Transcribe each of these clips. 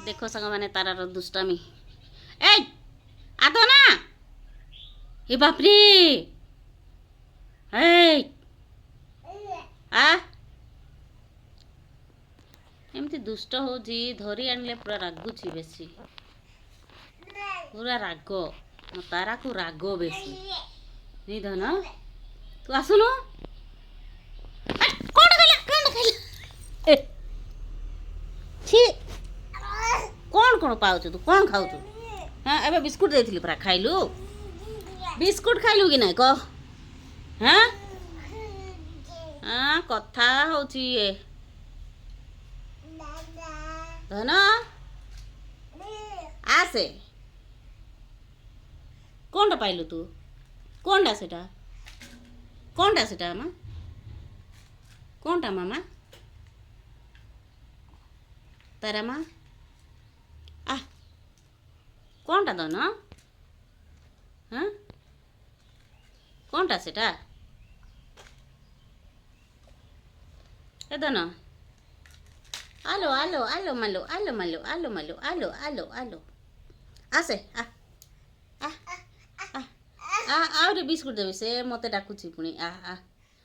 ଦେଖ ସାଙ୍ଗମାନେ ତାରାର ଦୁଷ୍ଟାମୀ। ଏଇ ଆଦ ନା ଏ ବାପରେ ଏଇ ଆ ଏମିତି ଦୁଷ୍ଟ ହେଉଛି, ଧରି ଆଣିଲେ ପୁରା ରାଗୁଛି ବେଶୀ, ପୁରା ରାଗ। ମୋ ତାରାକୁ ରାଗ ବେଶୀ। ନି ଧନ ତୁ ଆସୁନୁ। କ'ଣ ଖାଇଲା କ'ଣ ଖାଇଲା ଛି କ'ଣ ପାଉଛୁ ତୁ, କ'ଣ ଖାଉଛୁ? ହଁ ଏବେ ବିସ୍କୁଟ ଦେଇଥିଲି ପରା, ଖାଇଲୁ? ବିସ୍କୁଟ ଖାଇଲୁ କି ନାଇଁ କହ? ହଁ ହଁ କଥା ହେଉଛି ଇଏ। ଧନ ଆସେ। କ'ଣଟା ପାଇଲୁ ତୁ? କ'ଣଟା ସେଟା? କ'ଣଟା ସେଟା ମା? କ'ଣଟା ମାମା? ତାରା ମା ଆ କ'ଣଟା ଧନ? ହଁ କ'ଣଟା ସେଟା? ଏ ଧନ ଆଲୋ ଆଲୋ ଆଲୋ ମାଲୋ ଆଲୋ ମାଲୋ ଆଲୋ ମାଲୋ ଆଲୋ ଆଲୋ ଆଲୋ ଆସେ ଆହୁରି ବିସ୍କୁଟ ଦେବି, ସେ ମୋତେ ଡାକୁଛି ପୁଣି।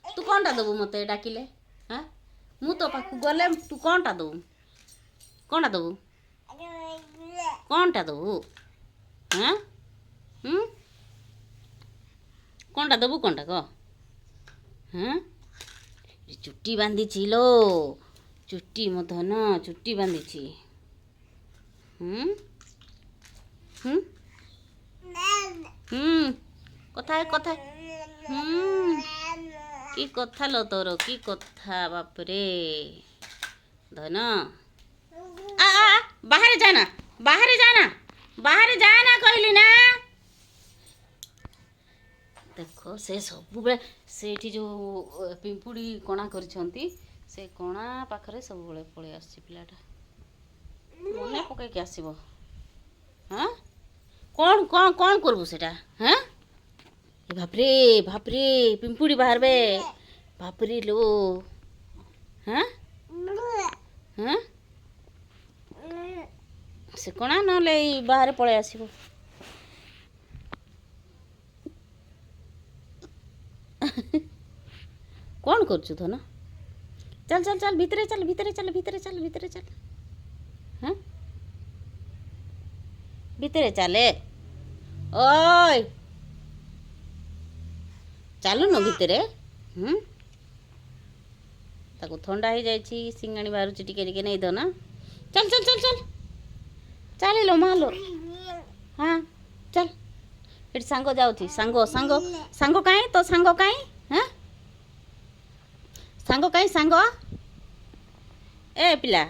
ତୁ କ'ଣଟା ଦେବୁ ମୋତେ ଡାକିଲେ? ହଁ ମୁଁ ତୋ ପାଖକୁ ଗଲେ ତୁ କ'ଣଟା ଦେବୁ? କ'ଣଟା ଦେବୁ? କ'ଣଟା ଦେବୁ? ହଁ କ'ଣଟା ଦେବୁ? କ'ଣଟା କହ? ହଁ ଚୁଟି ବାନ୍ଧିଛି ଲୋ, ଚୁଟି ମୋ ଧନ ଚୁଟି ବାନ୍ଧିଛି। କଥା କଥା କି କଥା লো ତୋର, କି କଥା ବାପରେ ଧନ। ବାହାରେ ଯାନା, ବାହାରେ ଯାନା, ବାହାରେ ଯାନା କହିଲି ନା। ଦେଖ ସେ ସବୁବେଳେ ସେଇଠି ଯେଉଁ ପିମ୍ପୁଡ଼ି କଣା କରିଛନ୍ତି, ସେ କଣା ପାଖରେ ସବୁବେଳେ ପଳେଇ ଆସୁଛି ପିଲାଟା। ମନେ ପକେଇକି ଆସିବ। ହଁ କ'ଣ କ'ଣ କ'ଣ କରିବୁ ସେଟା? ହଁ ବାପରେ ବାପରେ ପିମ୍ପୁଡ଼ି ବାହାରବେ, ବାପରେ ଲୋ। ହଁ ହଁ ସେ କଣା ନହେଲେ ଏଇ ବାହାରେ ପଳେଇ ଆସିବ। କ'ଣ କରୁଛୁ ଧନ? ଚାଲ ଚାଲ ଚାଲ ଭିତରେ ଚାଲ, ଭିତରେ ଚାଲ, ଭିତରେ ଚାଲ, ଭିତରେ ଚାଲ। ହଁ ଭିତରେ ଚାଲେ। ଓଇ ଚାଲୁନ ଭିତରେ। ତାକୁ ଥଣ୍ଡା ହେଇଯାଇଛି, ସିଙ୍ଗାଣି ବାହାରୁଛି ଟିକେ ଟିକେ। ନେଇ ଧନ ଚାଲ ଚାଲ ଚାଲ ଚାଲ ଚାଲିଲୋ ମାଲୋ। ହଁ ଚାଲ, ଏଠି ସାଙ୍ଗ ଯାଉଛି। ସାଙ୍ଗ ସାଙ୍ଗ ସାଙ୍ଗ କାହିଁ ତୋ ସାଙ୍ଗ କାହିଁ? ହଁ ସାଙ୍ଗ କାହିଁ? ସାଙ୍ଗ ଏ ପିଲା